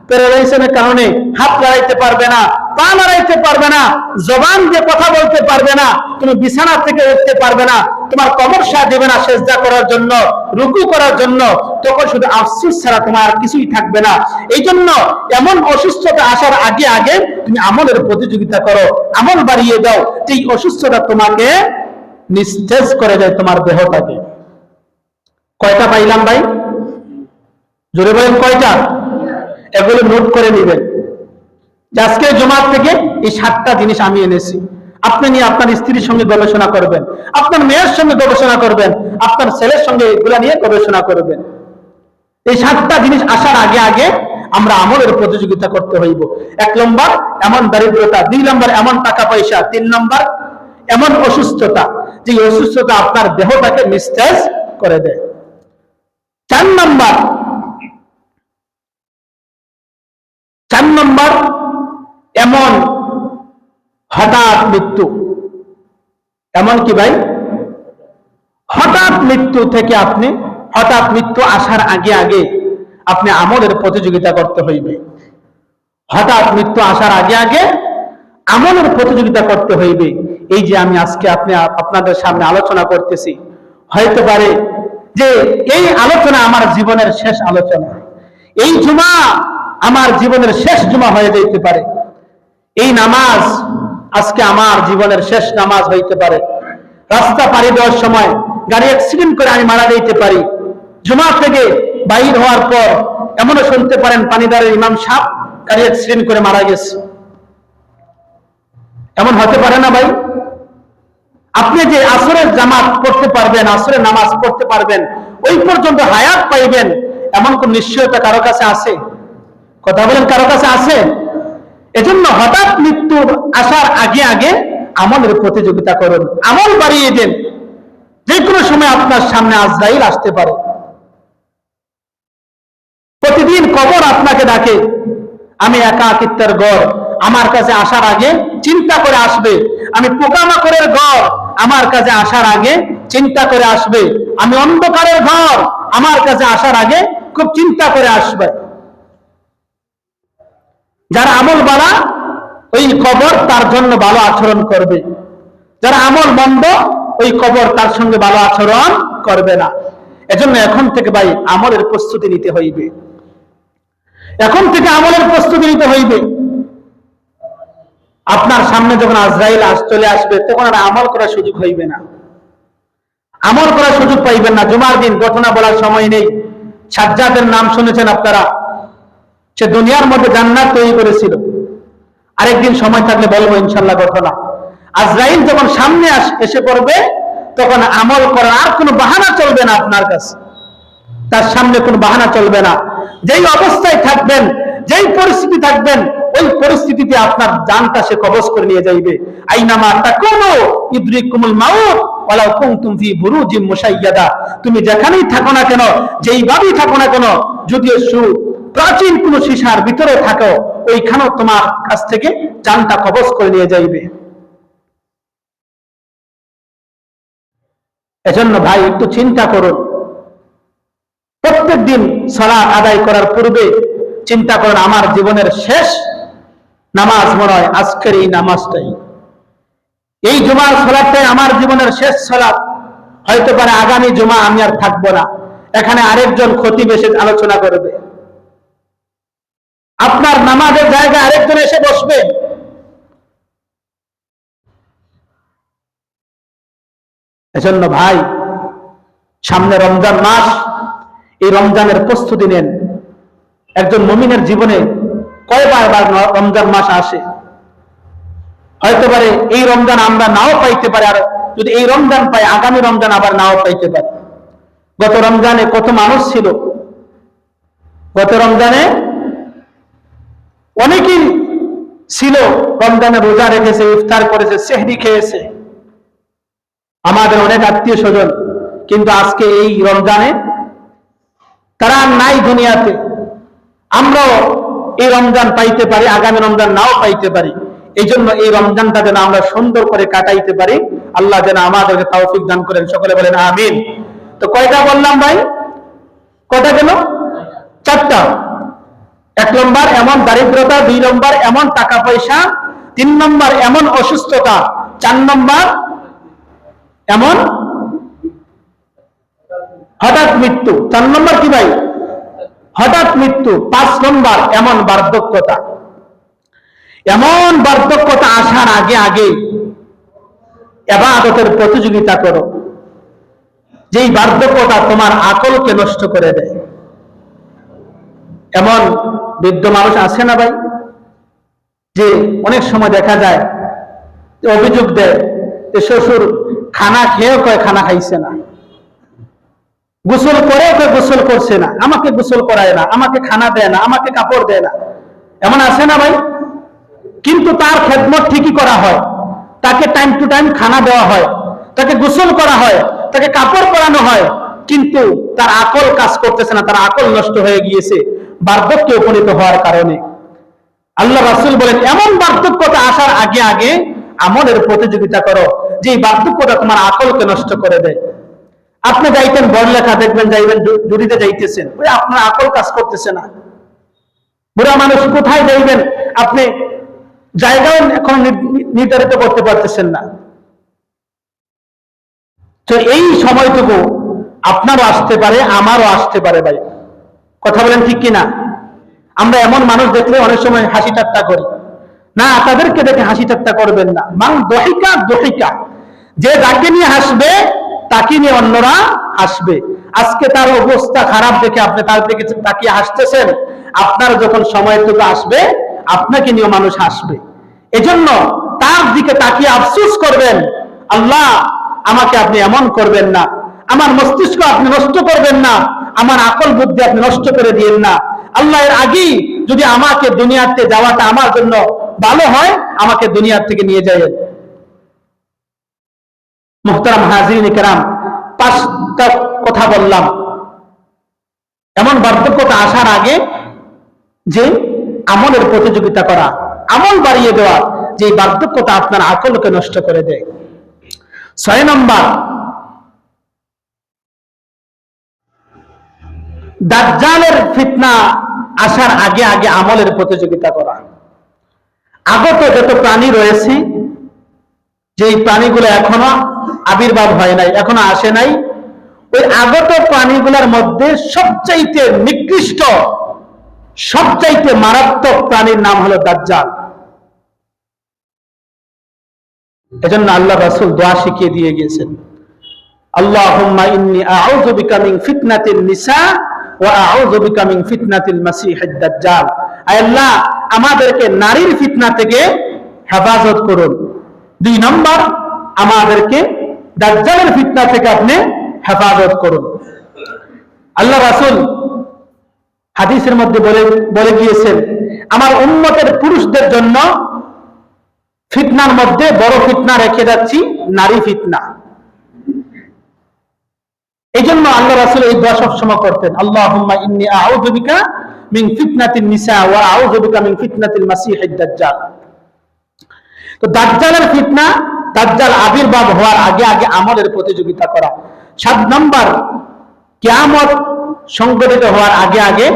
প্যারালাইসিসের কারণে হাত লড়াইতে পারবে না, পা লড়াইতে পারবে না, জবান দিয়ে কথা বলতে পারবে না, তুমি বিছানা থেকে উঠতে পারবে না, তোমার কবর সাথ দেবে না সেজদা করার জন্য, রুকু করার জন্য। তখন শুধু আফসোস ছাড়া তোমার আর কিছুই থাকবে না। এই জন্য এমন অসুস্থতা আসার আগে আগে তুমি আমলের প্রতিযোগিতা করো, আমল বাড়িয়ে দাও, এই অসুস্থতা তোমাকে নিস্তেজ করে দেয়, তোমার দেহটাকে। কয়টা পাইলাম ভাই? জোরে বলেন কয়টা? এগুলো নোট করে নেবেন। আজকে জুমার থেকে এই 7টা জিনিস আমি এনেছি। আপনি নিয়ে আপনার স্ত্রীর সঙ্গে গবেষণা করবেন, আপনার মেয়ের সঙ্গে গবেষণা করবেন, আপনার ছেলের সঙ্গে এগুলা নিয়ে গবেষণা করবেন। এই 7টা জিনিস আসার আগে আগে আমরা আমলের প্রতিযোগিতা করতে হইব। 1 নম্বর এমন দারিদ্রতা, 2 নম্বর এমন টাকা পয়সা, 3 নম্বর এমন অসুস্থতা, যে অসুস্থতা আপনার দেহটাকে নিস্তেজ করে দেয়। 4 নম্বর এমন হঠাৎ মৃত্যু। এমন কি ভাই? হঠাৎ মৃত্যু থেকে আপনি, হঠাৎ মৃত্যু আসার আগে আগে আপনি আমলের প্রতিযোগিতা করতে হইবে। হঠাৎ মৃত্যু আসার আগে আগে আমলের প্রতিযোগিতা করতে হইবে। এই যে আমি আজকে আপনাদের সামনে আলোচনা করতেছি, হয়তো পারে যে এই আলোচনা আমার জীবনের শেষ আলোচনা, এই জুমা আমার জীবনের শেষ জুমা হয়ে যেতে পারে, এই নামাজ আজকে আমার জীবনের শেষ নামাজ হইতে পারে। রাস্তা পাড়ি দেওয়ার সময় গাড়ি অ্যাক্সিডেন্ট করে আমি মারা যেতে পারি। জুমা থেকে বাইর হওয়ার পর এমনও শুনতে পারেন পানিদারের ইমাম সাহেব গাড়ি অ্যাক্সিডেন্ট করে মারা গেছে। এমন হতে পারে না ভাই? আপনি যে আসরের জামাত পড়তে পারবেন, আসরের নামাজ পড়তে পারবেন, ওই পর্যন্ত হায়াত পাইবেন, এমন কোন নিশ্চয়তা কারো কাছে আছে? কথা বলেন, কারো কাছে আছে? এজন্য হঠাৎ মৃত্যুর আসার আগে আগে আমলের প্রতিযোগিতা করুন, আমল বাড়িয়ে দেন। যে কোনো সময় আপনার সামনে আজরাইল আসতে পারে। প্রতিদিন কবর আপনাকে ডাকে, আমি একাকিত্বের ঘর, আমার কাছে আসার আগে চিন্তা করে আসবে। আমি পোকামাকড়ের ঘর, আমার কাছে আসার আগে চিন্তা করে আসবে। আমি অন্ধকারের ঘর, আমার কাছে আসার আগে খুব চিন্তা করে আসবে। যারা আমল বাড়া, ওই কবর তার জন্য ভালো আচরণ করবে। যারা আমল মন্দ, ওই কবর তার সঙ্গে ভালো আচরণ করবে না। এজন্য এখন থেকে ভাই আমলের প্রস্তুতি নিতে হইবে, এখন থেকে আমলের প্রস্তুতি নিতে হইবে। আপনার সামনে যখন আজরাইল চলে আসবে, তখন আর আমল করার সুযোগ হইবে না, আমল করার সুযোগ পাইবেন না। জুমার দিন ঘটনা বলার সময় নেই। সাজ্জাদের নাম শুনেছেন আপনারা? সে দুনিয়ার মধ্যে জান্নাত তৈরি করেছিল। আরেকদিন সময় থাকলে বলবো ইনশাল্লাহ ঘটনা। আজরাইল যখন সামনে এসে পড়বে, তখন আমল করার আর কোনো বাহানা চলবে না আপনার কাছে, তার সামনে কোনো বাহানা চলবে না। যেই অবস্থায় থাকবেন, যেই পরিস্থিতি থাকবেন, ওই পরিস্থিতিতে আপনার জানটা সে কবজ করে নিয়ে যাইবে। আইনামা তাকুনু ইদরিকুমুল মাউত ওয়ালাউ কুনতুম ফি বুরুজিম মুশাইয়াদা। তুমি যেখানেই থাকো না কেন, যেইভাবেই থাকো না কেন, যদিও প্রাচীন কোন সীসার ভিতরে থাকো, ওইখানেও তোমার কাছ থেকে জানটা কবজ করে নিয়ে যাইবে। এজন্য ভাই একটু চিন্তা করুন, প্রত্যেক দিন সালাত আদায় করার পূর্বে চিন্তা করুন, আমার জীবনের শেষ নামাজ মনে হয় আজকের এই নামাজটাই, এই জুমার সালাতটাই আমার জীবনের শেষ সালাত। হয়তো পারে আগামী জুমা আমি আর থাকবো না, এখানে আরেকজন খতিব এসে আলোচনা করবে, আপনার নামাজের জায়গায় আরেকজন এসে বসবে। এজন্য ভাই, সামনে রমজান মাস, এই রমজানের প্রস্তুতি নেন। একজন মুমিনের জীবনে কয়বার রমজান মাস আসে? হয়তো পারে এই রমজান আমরা নাও পাইতে পারি, আর যদি এই রমজান পাই আগামী রমজান আবার নাও পাইতে পারি। গত রমজানে কত মানুষ ছিল, গত রমজানে অনেকেই ছিল, রমজানে রোজা রেখেছে, ইফতার করেছে, সেহরি খেয়েছে, আমাদের অনেক আত্মীয় স্বজন, কিন্তু আজকে এই রমজানে তারা নাই দুনিয়াতে। আমরাও এই রমজান পাইতে পারি, আগামী রমজান নাও পাইতে পারি। এই জন্য এই রমজানটা যেন আমরা সুন্দর করে কাটাইতে পারি, আল্লাহ যেন আমাদেরকে তৌফিক দান করেন। সকলে বলেন আমিন। তো কয়টা বললাম ভাই? কয়টা গেল? 4টা। 1 নম্বর এমন দারিদ্রতা, 2 নম্বর এমন টাকা পয়সা, 3 নম্বর এমন অসুস্থতা, 4 নম্বর এমন হঠাৎ মৃত্যু। 4 নম্বর কি ভাই? হঠাৎ মৃত্যু। 5 নম্বর এমন বার্ধক্যতা। এমন বার্ধক্যতা আসার আগে আগে ইবাদতের প্রতিযোগিতা করো, যেই বার্ধক্যতা তোমার আকলকে নষ্ট করে দেয়। এমন বৃদ্ধ মানুষ আছে না ভাই, যে অনেক সময় দেখা যায় অভিযোগ দেয় যে শ্বশুর খানা খেয়েও কয় খানা খাইছে না, গোসল করেও কয় গোসল করছে না, আমাকে গোসল করায় না, আমাকে খানা দেয় না, আমাকে কাপড় দেয় না। এমন আছে না ভাই? কিন্তু তার খেদমত ঠিকই করা হয়, তাকে টাইম টু টাইম খানা দেওয়া হয়, তাকে গোসল করা হয়, তাকে কাপড় পরানো হয়, কিন্তু তার আকল কাজ করতেছে না, তার আকল নষ্ট হয়ে গিয়েছে বার্ধক্যে উপনীত হওয়ার কারণে। আল্লাহ রাসূল বলেন, এমন বার্ধক্যতা আসার আগে আগে আমলের প্রতিযোগিতা করো, যে বার্ধক্যতা তোমার আকলকে নষ্ট করে দেয়। আপনি যাইতেন বড়লেখা, দেখবেন যাইবেন জুড়িতে যাইতেছেন, ওই আপনার আকল কাজ করতেছে না। বুড়া মানুষ কোথায় যাইবেন আপনি জায়গাও এখন নির্ধারিত করতে পারতেছেন না। তো এই সময়টুকু আপনারও আসতে পারে, আমারও আসতে পারে ভাই। কথা বলেন ঠিক কিনা? আমরা এমন মানুষ দেখলে অনেক সময় হাসি ঠাট্টা করি না, তাদেরকে দেখে হাসি ঠাট্টা করবেন না। মান দহিকা দহিকা, যে যাকে নিয়ে হাসবে তাকে নিয়ে অন্যরা হাসবে। আজকে তার অবস্থা খারাপ দেখে আপনি তার দিকে তাকিয়ে হাসতেছেন, আপনার যখন সময়টুকু আসবে আপনাকে নিয়ে মানুষ হাসবে। এজন্য তার দিকে তাকিয়ে আফসোস করবেন, আল্লাহ আমাকে আপনি এমন করবেন না, আমার মস্তিষ্ক আপনি নষ্ট করবেন না, আমার আকল বুদ্ধি আপনি নষ্ট করে দিয়েন না। আল্লাহ, এর আগেই যদি আমাকে দুনিয়াতে যাওয়াটা আমার জন্য ভালো হয়, আমাকে দুনিয়ার থেকে নিয়ে যাবেন। মুহতারাম হাজিরিন কিরাম, 5টা কথা বললাম। এমন বার্ধক্যতা আসার আগে যে আমলের প্রতিযোগিতা করা, আমল বাড়িয়ে দেওয়া, যে বার্ধক্যতা আপনার আকলকে নষ্ট করে দেয়। 6 নম্বর, দাজ্জালের ফিতনা আসার আগে আগে আমলের প্রতিযোগিতা করা। আগত যত প্রাণী রয়েছে, যেই প্রাণীগুলো এখনো আবির্ভাব হয় নাই, এখনো আসে নাই, ওই আগত প্রাণীগুলোর মধ্যে সবচাইতে নিকৃষ্ট, সবচাইতে মারাত্মক প্রাণীর নাম হলো দাজ্জাল। এজন্য আল্লাহ রাসূল দোয়া শিখিয়ে দিয়ে গিয়েছেন, আল্লাহুম্মা ইন্নী আউযু বিকা মিন ফিতনাতিন নিসা ওয়া আউযু বিকা মিন ফিতনাতিল মাসিহিদ দাজ্জাল। আয় আল্লাহ, আমাদেরকে নারীর ফিতনা থেকে হেফাজত করুন। 2 নম্বর, আমাদেরকে দাজ্জালের ফিতনা থেকে আপনি হেফাজত করুন। আল্লাহ রাসূল হাদিসের মধ্যে বলে গিয়েছেন, আমার উম্মতের পুরুষদের জন্য ফিতনার মধ্যে বড় ফিতনা রেখে যাচ্ছি নারী ফিতনা। এই জন্য আল্লাহ রাসূল এই দোয়া সবসময় করতেন, আল্লাহুম্মা ইন্নী আউযু বিকা মিন ফিতনাতিন নিসা ওয়া আউযু বিকা মিন ফিতনাতিল মাসিহিদ দাজ্জাল। তো দাজ্জালের ফিতনা, দাজ্জাল আবির্ভাব হওয়ার আগে আগে আমলের প্রতিযোগিতা করা। 7 নম্বর, কিয়ামত সংঘটিত হওয়ার আগে আগে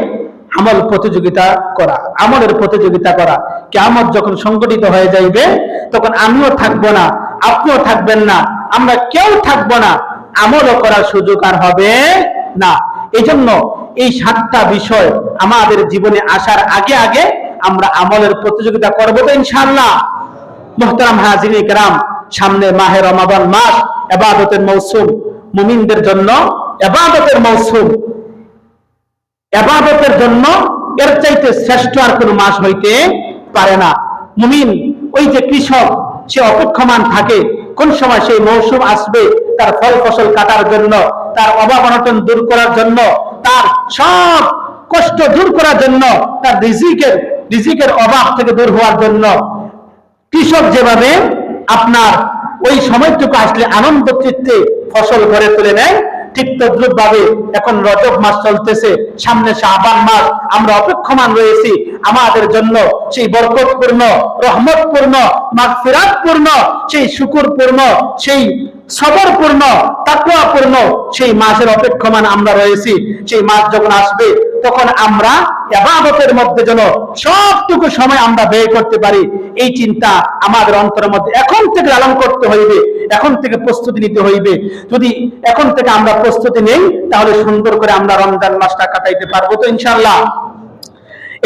আমল প্রতিযোগিতা করা, আমলের প্রতিযোগিতা করা। কিয়ামত যখন সংঘটিত হয়ে যাইবে তখন আমিও থাকবো না, আপনিও থাকবেন না, আমরা কেউ থাকবো না, আমলও করার সুযোগ আর হবে না। এই জন্য এই 7টা বিষয় আমাদের জীবনে আসার আগে আগে আমরা আমলের প্রতিযোগিতা করবো তো ইনশাআল্লাহ। মুহতারাম হাজিরিন কিরাম, সামনে মাহে রমাদান মাস, ইবাদতের মৌসুম, মুমিনদের জন্য ইবাদতের মৌসুম। ইবাদতের জন্য এর চাইতে শ্রেষ্ঠ আর কোনো মাস হইতে পারে না। মুমিন ওই যে কৃষক, সে অপেক্ষমান থাকে কোন সময় সেই মৌসুম আসবে তার ফল ফসল কাটার জন্য, তার অভাব অনটন দূর করার জন্য, তার সব কষ্ট দূর করার জন্য, তার রিজিকের অভাব থেকে দূর হওয়ার জন্য। কৃষক যেভাবে আপনার ওই সময়টুকু আসলে আনন্দ চিত্তে ফসল ঘরে তুলে নেয়, ঠিক তদ্রুপ ভাবে এখন রজব মাস চলতেছে, সামনে শাবান মাস, আমরা অপেক্ষমান রয়েছি আমাদের জন্য সেই বরকতপূর্ণ, রহমতপূর্ণ, মাগফিরাতপূর্ণ, সেই শুকরপূর্ণ, সেই সবরপূর্ণ, তাকওয়াপূর্ণ সেই মাসের অপেক্ষমান আমরা রয়েছি। সেই মাস যখন আসবে তখন আমরা ইবাদতের মধ্যে যেন সবটুকু সময় আমরা ব্যয় করতে পারি, এই চিন্তা আমাদের অন্তরের মধ্যে এখন থেকে লালন করতে হইবে, এখন থেকে প্রস্তুতি নিতে হইবে। যদি এখন থেকে আমরা প্রস্তুতি নেই তাহলে সুন্দর করে আমরা রমজান মাসটা কাটাইতে পারবো তো ইনশাআল্লাহ।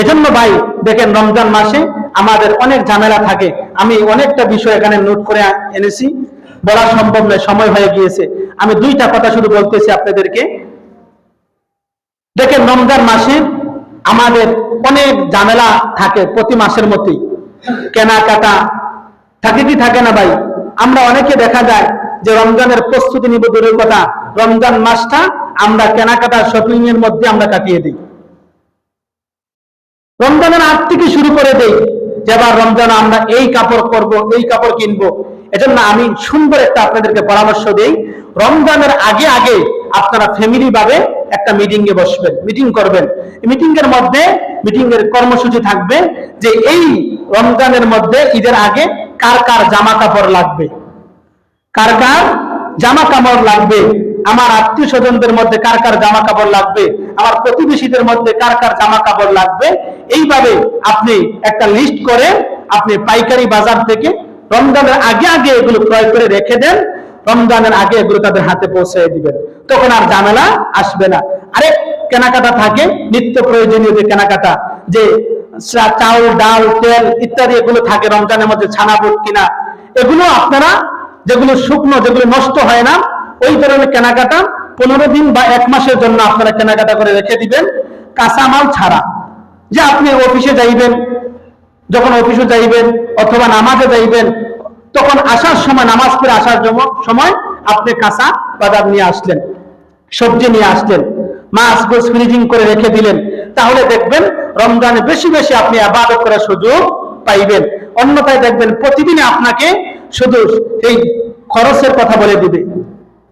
এজন্য ভাই দেখেন, রমজান মাসে আমাদের অনেক ঝামেলা থাকে। আমি অনেকটা বিষয় এখানে নোট করে এনেছি, বলা সম্ভব নয়, সময় হয়ে গিয়েছে। আমি 2টা কথা শুধু বলতেছি আপনাদেরকে। দেখেন, রমজান মাসে আমাদের অনেক ঝামেলা থাকে, প্রতি মাসের মতোই কেনাকাটা থাকে কি থাকে না ভাই? আমরা অনেকে দেখা যায় যে রমজানের প্রস্তুতি নিব দূরের কথা, রমজান মাসটা আমরা কেনাকাটা শপিং এর মধ্যে আমরা কাটিয়ে দিই। রমজানের আগ থেকে শুরু করে দেই যে এবার রমজান আমরা এই কাপড় করব, এই কাপড় কিনবো। এজন্য আমি সুন্দর একটা আপনাদেরকে পরামর্শ দেই, রমজানের আগে আগে আপনারা ফ্যামিলি ভাবে একটা মিটিং এ বসবেন, মিটিং করবেন। মিটিং এর মধ্যে মিটিং এর কর্মসূচি থাকবে যে এই রমজানের মধ্যে ঈদের আগে কার কার জামা কাপড় লাগবে, কার কার জামা কাপড় লাগবে, আমার আত্মীয় স্বজনদের মধ্যে কার কার জামা কাপড় লাগবে, আমার প্রতিবেশীদের মধ্যে কার কার জামা কাপড় লাগবে। এইভাবে আপনি একটা লিস্ট করে আপনি পাইকারি বাজার থেকে রমজানের আগে আগে এগুলো ক্রয় করে রেখে দেন, রমজানের আগে এগুলো তাদের হাতে পৌঁছে দিবেন, তখন আর ঝামেলা আসবে না। আরেক কেনাকাটা থাকে নিত্য প্রয়োজনীয় যে কেনাকাটা, যে চাউল, ডাল, তেল ইত্যাদি এগুলো থাকে রমজানের মধ্যে, ছানা বুট কিনা, এগুলো আপনারা যেগুলো শুকনো, যেগুলো নষ্ট হয় না, ওই ধরনের কেনাকাটা 15 দিন বা 1 মাসের জন্য আপনারা কেনাকাটা করে রেখে দিবেন, কাঁচামাল ছাড়া। যে আপনি অফিসে যাইবেন, যখন অফিসে যাইবেন অথবা নামাজে যাইবেন, তখন আসার সময়, নামাজ পড়ে আসার সময় আপনি কাঁচা বাজার নিয়ে আসলেন, সবজি নিয়ে আসলেন, মাছ গোছ ফ্রিজিং করে রেখে দিলেন, তাহলে দেখবেন রমজানে বেশি বেশি আপনি ইবাদত করার সুযোগ পাইবেন। অন্যথায় দেখবেন প্রতিদিন আপনাকে শুধু এই খরচের কথা বলে দিবে,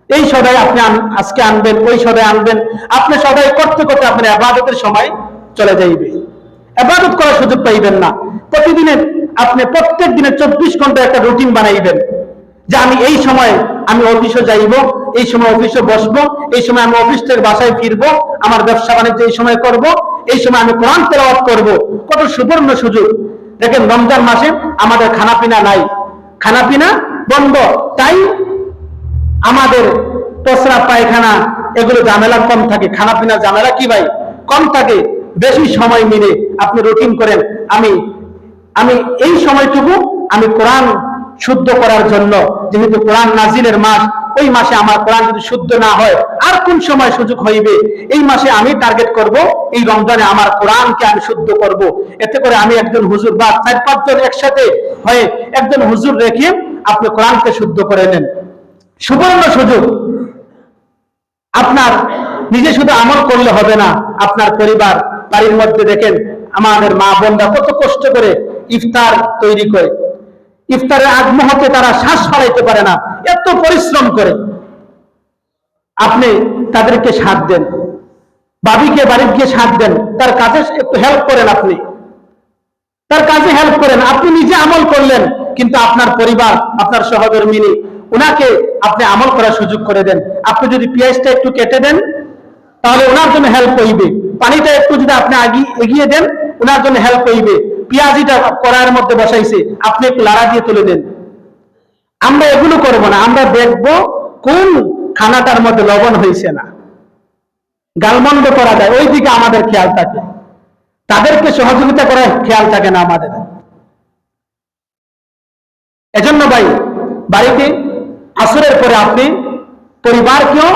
এই সদাই আপনি আজকে আনবেন, ওই সদাই আনবেন, আপনি সদাই করতে করতে আপনার ইবাদতের সময় চলে যাইবে, ইবাদত করার সুযোগ পাইবেন না। প্রতিদিনের আপনি প্রত্যেক দিনে 24 ঘন্টা একটা রুটিন বানাইবেন যে আমি এই সময় আমি অফিসে যাইব, এই সময় অফিসে বসবো, এই সময় আমি অফিস থেকে বাসায় ফিরবো, আমার ব্যবসা বাণিজ্য এই সময় করব, এই সময় আমি কোরআন তেলাওয়াত করব। কত সুবর্ণ সুযোগ! দেখেন, রমজান মাসে আমাদের খানাপিনা নাই, খানাপিনা বন্ধ, তাই আমাদের প্রস্রাব পায়খানা এগুলো ঝামেলা কম থাকে, খানাপিনা ঝামেলা কি ভাই কম থাকে। বেশি সময় মিলে আপনি রুটিন করেন, আমি এই সময়টুকু আমি কোরআন শুদ্ধ করার জন্য, যেহেতু কোরআন নাজিলের মাস, ওই মাসে আমার কোরআন যদি শুদ্ধ না হয় আর কোন সময় সুযোগ হইবে, এই মাসে আমি টার্গেট করব এই রমজানে আমার কোরআনকে আমি শুদ্ধ করব। এতে করে আমি একজন হুজুর বা 4-5 জন একসাথে হয়ে একজন হুজুর রেখে আপনি কোরআনকে শুদ্ধ করে নেন, সুবর্ণ সুযোগ। আপনার নিজে শুধু আমল করলে হবে না, আপনার পরিবার, বাড়ির মধ্যে দেখেন আমাদের মা বোনরা কত কষ্ট করে ইফতার তৈরি করে, ইফতারের আগ মুহূর্তে তারা শ্বাস ফেলাইতে পারে না, এত পরিশ্রম করে। আপনি তাদেরকে সাথ দেন, ভাবিকে বাড়িতে গিয়ে সাথ দেন, তার কাজে একটু হেল্প করেন, আপনি তার কাজে হেল্প করেন। আপনি নিজে আমল করলেন, কিন্তু আপনার পরিবার, আপনার সহধর্মিনী, উনাকে আপনি আমল করার সুযোগ করে দেন। আপনি যদি পেঁয়াজটা একটু কেটে দেন, তাহলে ওনার জন্য হেল্প হইবে। পানিটা একটু যদি আপনি এগিয়ে দেন, ওনার জন্য হেল্প হইবে। পেঁয়াজিটা কড়াইয়ের মধ্যে বসাইছে, আপনি একটু লাড়া দিয়ে তুলে দেন। আমরা এগুলো করব না, আমরা দেখব কোন খানাটার মধ্যে লবণ হয়েছে না, গালমন্দ করা যায়, ওই দিকে আমাদের খেয়াল থাকে, তাদেরকে সহযোগিতা করার খেয়াল থাকে না আমাদের। এজন্য ভাই, বাড়িতে আসরের পরে আপনি পরিবারকেও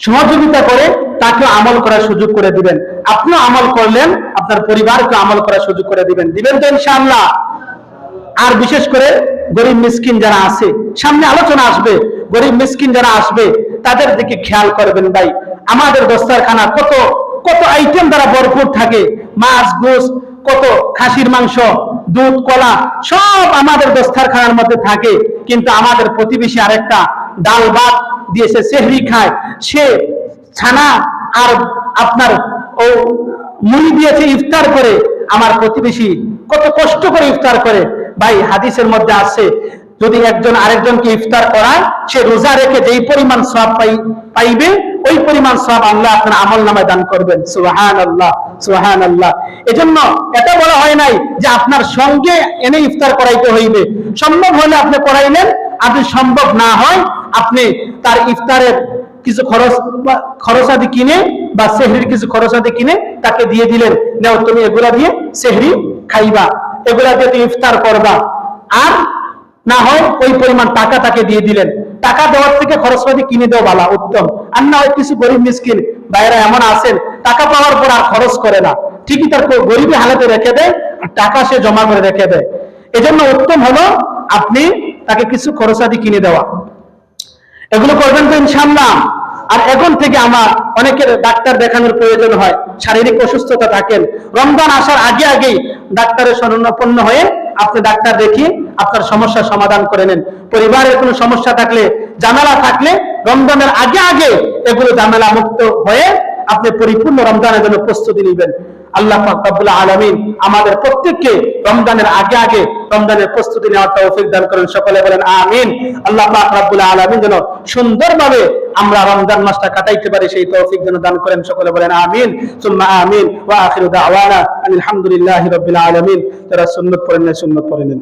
সহযোগিতা করে তাকে আমল করার সুযোগ করে দিবেন। আপনিও আমল করলেন, আপনার পরিবারকে আমল করার সুযোগ করে দিবেন তো ইনশাআল্লাহ। আর বিশেষ করে গরিব মিসকিন যারা আছে, সামনে আলোচনা আসবে, গরিব মিসকিন যারা আসবে তাদের দিকে খেয়াল করবেন ভাই। আমাদের দস্তারখানা কত কত আইটেম দ্বারা ভরপুর থাকে, মাছ, গোশ, কত খাসির মাংস, দুধ, কলা, সব আমাদের দস্তারখানার মধ্যে থাকে। কিন্তু আমাদের প্রতিবেশী আরেকটা ডাল ভাত দিয়েছে, সেহরি খায়, সে ছানা আর আপনার ও মুড়ি দিয়েছে ইফতার করে। আমার প্রতিবেশী কত কষ্ট করে ইফতার করে। ভাই, হাদিসের মধ্যে আছে, যদি একজন আরেকজনকে ইফতার করায়, সে রোজা রেখে যেই পরিমাণ সওয়াব পাইবে, ওই পরিমাণ সওয়াব আল্লাহ আপনার আমলনামায় দান করবেন। সুবহানাল্লাহ, সুবহানাল্লাহ। এজন্য এটা বলা হয় নাই যে আপনার সঙ্গে এনে ইফতার করাইতে হইবে। সম্ভব হলে আপনি করাইলেন, আর যদি সম্ভব না হয়, আপনি তার ইফতারের কিছু খরচাদি কিনে বা সেহরির কিছু খরচাদি কিনে তাকে দিয়ে দিলেন, নাও তুমি এগুলা দিয়ে সেহরি খাইবা, এগুলা দিয়ে তুমি ইফতার করবা। আর না হয় ওই পরিমাণ টাকা তাকে দিয়ে দিলেন। টাকা দেওয়ার থেকে খরচপাতি কিনে দেওয়া ভালো, উত্তম। আর না হয় কিছু গরিব মিসকিন ভাইরা এমন আছেন, টাকা পাওয়ার পর আর খরচ করে না, ঠিকই তার গরিবী হালাতে রেখে দেয়, আর টাকা সে জমা করে রেখে দেয়। এজন্য উত্তম হলো আপনি তাকে কিছু খরচাদি কিনে দেওয়া। এগুলো করবেন তো ইনশাআল্লাহ। আর এখন থেকে আমার অনেকের ডাক্তার দেখানোর প্রয়োজন হয়, শারীরিক অসুস্থতা থাকেন, রমজান আসার আগে আগেই ডাক্তারের শরণাপন্ন হয়ে আপনি ডাক্তার দেখিয়ে আপনার সমস্যার সমাধান করে নেন। পরিবারের কোনো সমস্যা থাকলে, ঝামেলা থাকলে রমজানের আগে আগে এগুলো ঝামেলা মুক্ত হয়ে আপনি পরিপূর্ণ রমজানের জন্য প্রস্তুতি নেবেন। আল্লাহ পাক রব্বুল আলামিন আমাদের প্রত্যেককে রমজানের আগে আগে রমজানের প্রস্তুতি নেওয়ার তৌফিক দান করেন, সকলে বলেন আমিন। আল্লাহ পাক রব্বুল আলামিন যেন সুন্দরভাবে আমরা রমজান মাসটা কাটাইতে পারি, সেই তৌফিক যেন দান করেন, সকলে বলেন আমিন সুম্মা আমিন। ওয়া আখিরু দাওয়ানা আলহামদুলিল্লাহি রাব্বিল আলামিন। যারা সুন্নাত পড়েন না, সুন্নাত পড়ে নেন।